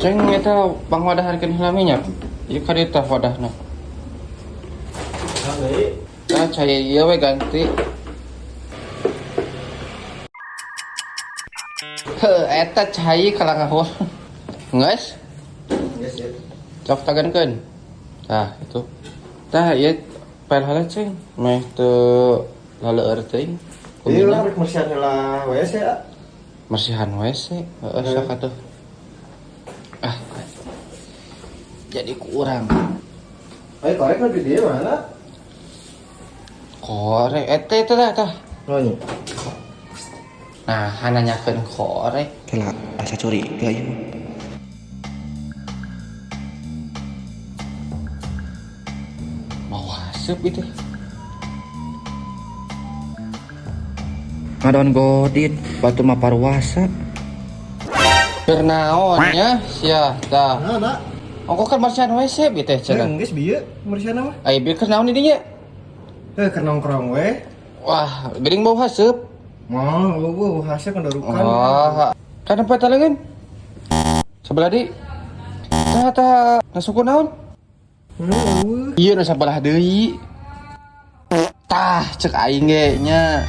Ceng eta pangwadaharkeun heula minyak. Ieu ka dieu tah wadahna. Tah cai ieu we ganti. Eta cai kalangahul. Geus? Geus ya. Cok tagankeun. Tah itu. Tah ieu pel heula ceng. Meh teu laleur teuing. Ieu lah rek mersihan heula WC ya. Mersihan WC. Heeh sakatuh. Ah. Jadi kurang. Ayo korek di dia mana? Korek eta tah. Oh nya. Nah, nanyakeun korek. Kela asa curiga ieu. Mau asup itu. Ngadon godin, batu mah parwasa. Bernaonnya sia tah. Nah, Ongko kan marsihan WC bi teh cenah. geus bieu mersihan mah. Ai bi keur naon di dinya? Keur nongkrong we. Wah, geuning bau haseup. Mau lu hasil kendarukan. Wah, kan apa talengan? Sebelah di. Tah nasuku naon? Ieu nu sabelah deui. Tah cek aing ge nya.